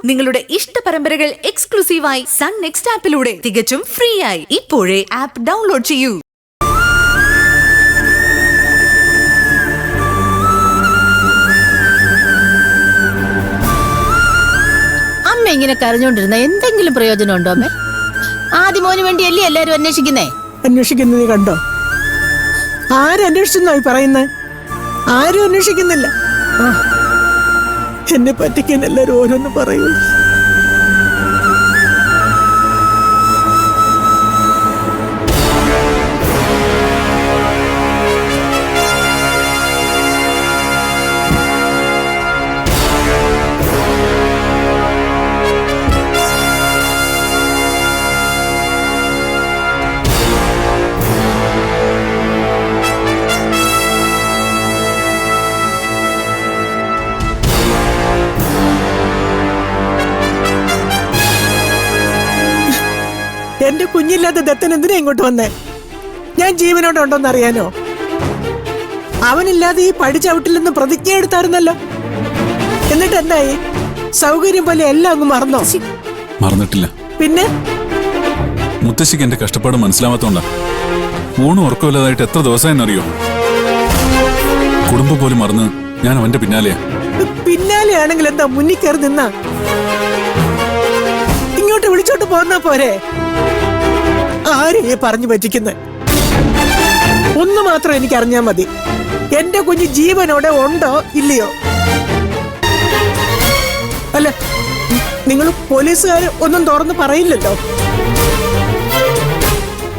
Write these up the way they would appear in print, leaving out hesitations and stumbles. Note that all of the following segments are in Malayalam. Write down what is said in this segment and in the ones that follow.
നിങ്ങളുടെ ഇഷ്ട പരമ്പരകൾ എക്സ്ക്ലൂസീവായി സൺ നെക്സ്റ്റ് ആപ്പിലൂടെ തികച്ചും ഫ്രീ ആയി ഇപ്പോഴേ ആപ്പ് ഡൗൺലോഡ് ചെയ്യൂ. അമ്മ ഇങ്ങനെ കരഞ്ഞോണ്ടിരുന്ന എന്തെങ്കിലും പ്രയോജനം ഉണ്ടോ? അമ്മ ആദ്യമോന് വേണ്ടിയല്ലേ എല്ലാരും അന്വേഷിക്കുന്നേ? അന്വേഷിക്കുന്നത് നീ കണ്ടോ? ആരന്വേഷിച്ചെന്നായി പറയുന്നത്? ആരും അന്വേഷിക്കുന്നില്ല. എന്നെ പറ്റിക്കാൻ എല്ലാരും ഓരോന്ന് പറയൂ. എന്റെ കുഞ്ഞില്ലാത്ത ദത്തൻ എന്തിനാ ഇങ്ങോട്ട് വന്നേ? ഞാൻ ജീവനോടെ ഉണ്ടോന്ന് അറിയാനോ? അവനില്ലാതെ ഈ പഠിച്ചവിട്ടില്ലെന്ന് പ്രതിജ്ഞ എടുത്തായിരുന്നല്ലോ. എന്നിട്ട് എന്തായി? സൗകര്യം പോലെ എല്ലാം അങ്ങ് മറന്നോ? മറന്നിട്ടില്ല. പിന്നെ മുത്തശ്ശിക്ക് എന്റെ കഷ്ടപ്പാട് മനസ്സിലാവാത്തോണ്ടാ. ഊണും ഉറക്കമില്ലാതായിട്ട് എത്ര ദിവസമായെന്നറിയോ? കുടുംബം പോലും മറന്ന് ഞാൻ അവന്റെ പിന്നാലെയാ. പിന്നാലെയാണെങ്കിൽ എന്താ മുന്നിൽ കയറി നിന്നാ? ഇങ്ങോട്ട് വിളിച്ചോട്ട് പോന്നാ പോരെ? ആരെയെ പറഞ്ഞു പറ്റിക്കുന്നത്? ഒന്ന് മാത്രം എനിക്ക് അറിഞ്ഞാ മതി, എന്റെ കുഞ്ഞ് ജീവനോടെ ഉണ്ടോ ഇല്ലയോ? അല്ല, നിങ്ങൾ പോലീസുകാര് ഒന്നും തുറന്ന് പറയില്ലല്ലോ.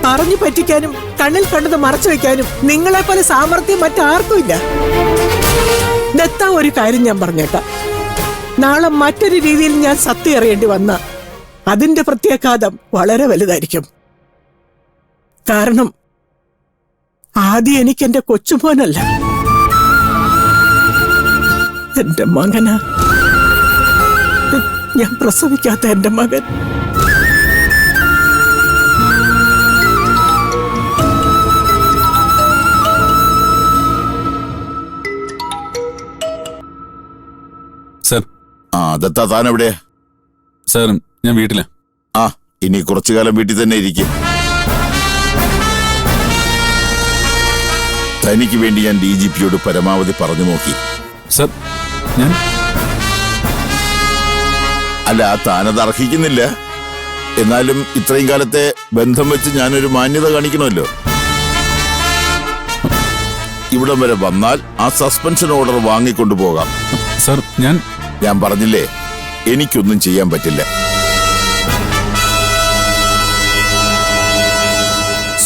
പറഞ്ഞു പറ്റിക്കാനും കണ്ണിൽ കണ്ടത് മറച്ചു വെക്കാനും നിങ്ങളെ പോലെ സാമർത്ഥ്യം മറ്റാർക്കും ഇല്ല. ദത്ത, ഒരു കാര്യം ഞാൻ പറഞ്ഞേക്കാം. നാളെ മറ്റൊരു രീതിയിൽ ഞാൻ സത്യം അറിയേണ്ടി വന്ന അതിന്റെ പ്രത്യാഘാതം വളരെ വലുതായിരിക്കും. കാരണം ആദ്യം എനിക്ക് എന്റെ കൊച്ചുമോനല്ല, എന്റെ മകനാ. ഞാൻ പ്രസവിക്കാത്ത എന്റെ മകൻ. സർ. ദത്താ, താൻ എവിടെയാ? സാർ, ഞാൻ വീട്ടിലാ. ഇനി കുറച്ചു കാലം വീട്ടിൽ തന്നെ ഇരിക്കും. തനിക്ക് വേണ്ടി ഞാൻ DGPയോട് പരമാവധി പറഞ്ഞു നോക്കി. സർ, ഞാൻ അല്ല, താനത് അർഹിക്കുന്നില്ല. എന്നാലും ഇത്രയും കാലത്തെ ബന്ധം വെച്ച് ഞാനൊരു മാന്യത കാണിക്കണമല്ലോ. ഇവിടം വരെ വന്നാൽ ആ സസ്പെൻഷൻ ഓർഡർ വാങ്ങിക്കൊണ്ടു പോകാം. സർ, ഞാൻ പറഞ്ഞില്ലേ, എനിക്കൊന്നും ചെയ്യാൻ പറ്റില്ല.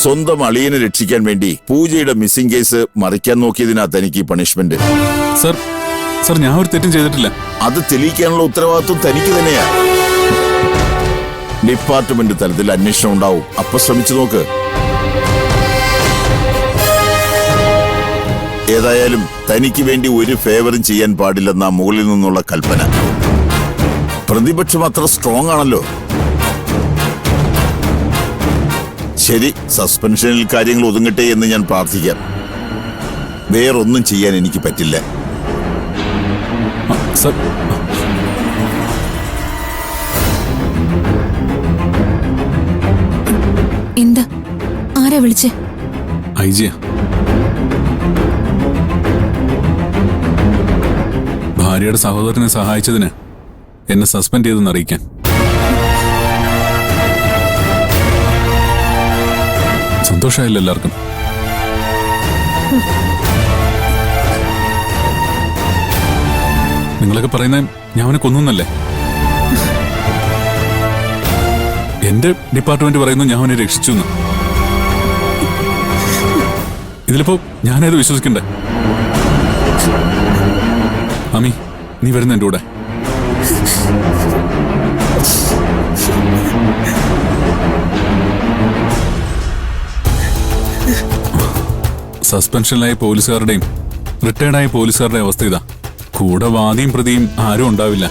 സ്വന്തം അളിയനെ രക്ഷിക്കാൻ വേണ്ടി പൂജയുടെ മിസ്സിംഗ് കേസ് മറിക്കാൻ നോക്കിയതിനകത്ത് എനിക്ക് പണിഷ്മെന്റ്. സർ, ഞാൻ ഒരു തെറ്റും ചെയ്തിട്ടില്ല. അത് തെളിയിക്കാനുള്ള ഉത്തരവാദിത്വം തനിക്ക് തന്നെയാ. ഡിപ്പാർട്ട്മെന്റ് തലത്തിൽ അന്വേഷണം ഉണ്ടാവും. അപ്പൊ ശ്രമിച്ചു നോക്ക്. ഏതായാലും തനിക്ക് വേണ്ടി ഒരു ഫേവറും ചെയ്യാൻ പാടില്ലെന്ന മുകളിൽ നിന്നുള്ള കൽപ്പന. പ്രതിപക്ഷം അത്ര സ്ട്രോങ് ആണല്ലോ. ശരി, സസ്പെൻഷനിൽ കാര്യങ്ങൾ ഒതുങ്ങട്ടെ എന്ന് ഞാൻ പ്രാർത്ഥിക്കാം. വേറൊന്നും ചെയ്യാൻ എനിക്ക് പറ്റില്ല. സർ, എന്താ? ആരാ വിളിച്ചേ? ഐജിയാ. ഭാര്യയുടെ സഹോദരനെ സഹായിച്ചതിന് എന്നെ സസ്പെൻഡ് ചെയ്തെന്ന് അറിയിക്കാൻ. സന്തോഷമായില്ല എല്ലാവർക്കും? നിങ്ങളൊക്കെ പറയുന്നത് ഞാൻ അവനെ കൊന്നല്ലേ? എന്റെ ഡിപ്പാർട്ട്മെന്റ് പറയുന്നു ഞാൻ അവനെ രക്ഷിച്ചു എന്ന്. ഇതിലിപ്പോ ഞാനേത് വിശ്വസിക്കണ്ടേ? അമ്മി, നീ വരുന്ന എന്റെ കൂടെ. സസ്പെൻഷനിലായ പോലീസുകാരുടെയും റിട്ടയർഡായ പോലീസുകാരുടെയും അവസ്ഥ ഇതാ. കൂടെ വാദിയും പ്രതിയും ആരും ഉണ്ടാവില്ല.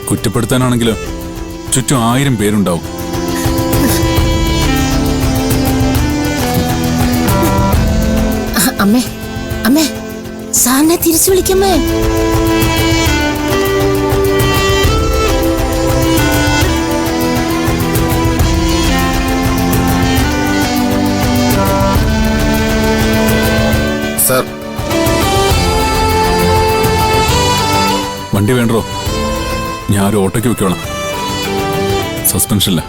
കുറ്റപ്പെടുത്താനാണെങ്കിലോ ചുറ്റും 1000 പേരുണ്ടാവും. അമ്മേ, അമ്മേ, സാറിനെ തിരിച്ചു വിളിക്കമ്മേ. വണ്ടി വേണ്ടോ? ഞാൻ ഒരു ഓട്ടോയ്ക്ക് വെക്കോളാം. സസ്പെൻഷനില്ല.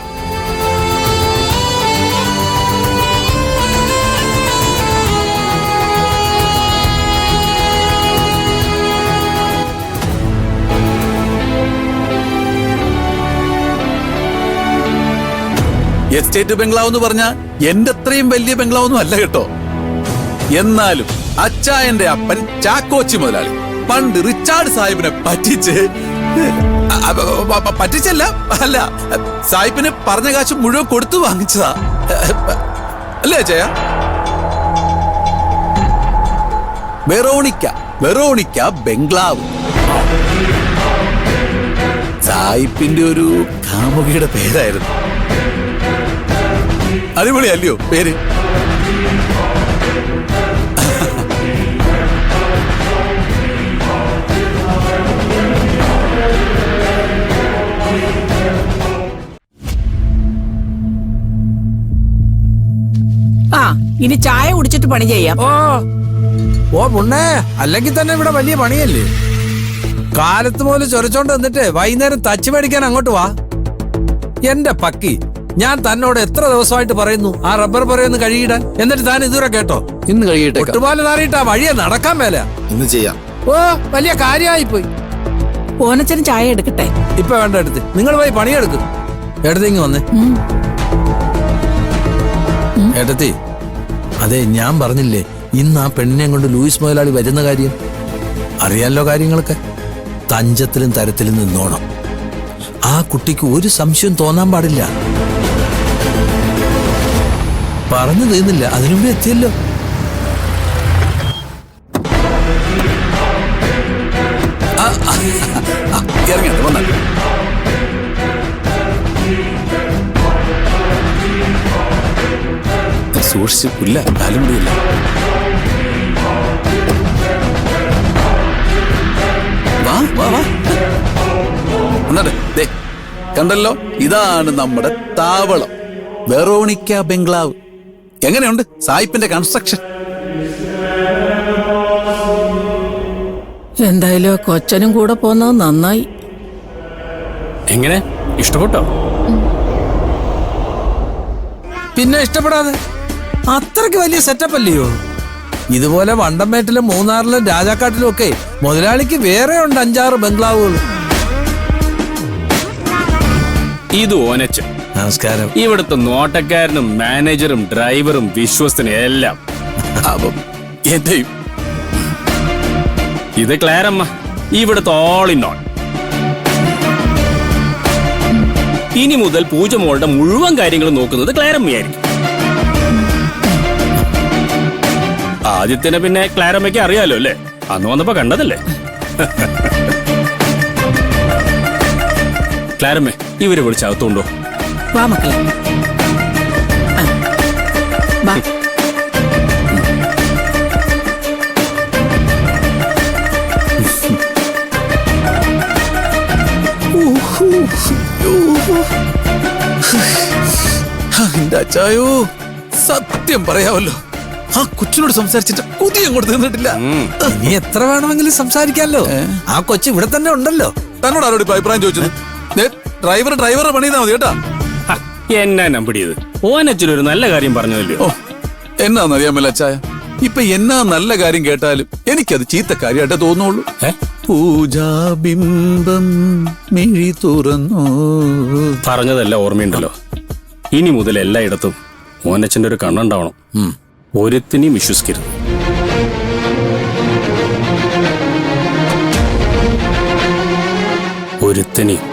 എസ്റ്റേറ്റ് ബംഗ്ലാവ് എന്ന് പറഞ്ഞാ എന്റെ അത്രയും വലിയ ബംഗ്ലാവ് ഒന്നും അല്ല കേട്ടോ. എന്നാലും അച്ചായന്റെ അപ്പൻ ചാക്കോച്ചി മുതലാളി പണ്ട് റിച്ചാർഡ് സാഹിബിനെ പറ്റിച്ചല്ല, അല്ല, സാഹിബിന് പറഞ്ഞ കാശ് മുഴുവൻ കൊടുത്തു വാങ്ങിച്ചതാ അല്ലേ അച്ചായ? വെറോണിക്ക ബംഗ്ലാവ് സാഹിബിന്റെ ഒരു കാമുകിയുടെ പേരായിരുന്നു. അടിപൊളിയല്ലയോ പേര്? ആ, ഇനി ചായ കുടിച്ചിട്ട് പണി ചെയ്യാം. ഓ മുന്നേ, അല്ലെങ്കിൽ തന്നെ ഇവിടെ വലിയ പണിയല്ലേ. കാലത്ത് മുതൽ ചൊരച്ചോണ്ട് വന്നിട്ട് വൈകുന്നേരം തച്ച് മേടിക്കാൻ അങ്ങോട്ട് വാ. എന്റെ പക്കി, ഞാൻ തന്നോട് എത്ര ദിവസമായിട്ട് പറയുന്നു ആ റബ്ബർ പറയുന്നു കഴുകിയിടാൻ. എന്നിട്ട് താൻ ഇതുവരെ കേട്ടോ? ഇന്ന് കഴിയട്ടെ. ഒട്ടുപാല് നാറിയിട്ടാ വഴിയെ നടക്കാൻ മേല. ഇന്ന് ചെയ്യാം. ഓ, വലിയ കാര്യമായി പോയി. ഓനച്ചന് ചായ എടുക്കട്ടെ? ഇപ്പൊ വേണ്ട എടുത്ത്, നിങ്ങൾ പോയി പണിയെടുക്കും. എടുത്തിങ്ങ് വന്നേ. ഏട്ടത്തി, അതെ ഞാൻ പറഞ്ഞില്ലേ ഇന്ന് ആ പെണ്ണിനെ കൊണ്ട് ലൂയിസ് മുതലാളി വരുന്ന കാര്യം. അറിയാലോ കാര്യങ്ങളൊക്കെ. തഞ്ചത്തിലും തരത്തിലും നിന്നോണം. ആ കുട്ടിക്ക് ഒരു സംശയം തോന്നാൻ പാടില്ല. പറഞ്ഞു തീർന്നില്ല, അതിനുമ്പ് എത്തിയല്ലോ. ഇറങ്ങിയത് വന്നാൽ സൂക്ഷിച്ച് പുല്ല കാലും കൂടിയില്ല. വാ വാ വാ എന്നിട്ട് ദേ കണ്ടല്ലോ, ഇതാണ് നമ്മുടെ താവളം, വെറോണിക്ക ബംഗ്ലാവ്. എങ്ങനെയുണ്ട് സായിപ്പിന്റെ കൺസ്ട്രക്ഷൻ? എന്തായാലും കൊച്ചനും കൂടെ പോന്നത് നന്നായി. എങ്ങനെ, ഇഷ്ടപ്പെട്ടോ? പിന്നെ ഇഷ്ടപ്പെടാതെ? അത്രയ്ക്ക് വലിയ സെറ്റപ്പ് അല്ലയോ? ഇതുപോലെ വണ്ടമേട്ടിലും മൂന്നാറിലും രാജാക്കാട്ടിലും ഒക്കെ മുതലാളിക്ക് വേറെ ഉണ്ട് 5-6 ബംഗ്ലാവുകൾ. ഇത് ഓനച്ചൻ. നമസ്കാരം. ഇവിടുത്തെ നോട്ടക്കാരനും മാനേജറും ഡ്രൈവറും വിശ്വസ്തനും എല്ലാം. എന്റെയും. ഇത് ക്ലാരമ്മ, ഇവിടുത്തെ ഓൾ ഇൻ ഓൾ. ഇനി മുതൽ പൂജ മോളുടെ മുഴുവൻ കാര്യങ്ങളും നോക്കുന്നത് ക്ലാരമ്മയായിരിക്കും. ആദ്യത്തിന് പിന്നെ ക്ലാരമ്മയ്ക്ക് അറിയാലോ അല്ലേ, അന്ന് വന്നപ്പോ കണ്ടതല്ലേ. ക്ലാരമ്മേ, ഇവരെ വിളിച്ച് അകത്തുണ്ടോ? വാ മക്കളെ. വാ. എന്റെ അച്ചായോ, സത്യം പറയാമല്ലോ, ആ കൊച്ചിനോട് സംസാരിച്ചിട്ട് കുതി അങ്ങോട്ട് തീർന്നിട്ടില്ല. ഇനി എത്ര വേണമെങ്കിലും സംസാരിക്കാമല്ലോ. ആ കൊച്ചു ഇവിടെ തന്നെ ഉണ്ടല്ലോ. തന്നോട് ആരോട് ഇപ്പൊ അഭിപ്രായം ചോദിച്ചത്? ഡ്രൈവറെ പണി ചെയ്താൽ മതി കേട്ടാ. എന്നാ നമ്പിടിയത്? ഓനച്ചനൊരു നല്ല കാര്യം പറഞ്ഞതല്ലോ. ഓ, എന്നാന്നറിയാമല്ലോ അച്ചായ, ഇപ്പൊ എന്നാ നല്ല കാര്യം കേട്ടാലും എനിക്കത് ചീത്ത കാര്യമായിട്ടേ തോന്നുള്ളൂ. പൂജാബിംബം മിഴി തുറന്നു പറഞ്ഞതെല്ലാം ഓർമ്മയുണ്ടല്ലോ. ഇനി മുതൽ എല്ലായിടത്തും ഓനച്ചന്റെ ഒരു കണ്ണുണ്ടാവണം. ഒരുത്തിനെയും വിശ്വസിക്കരുത്. ഒരുത്തിനെയും.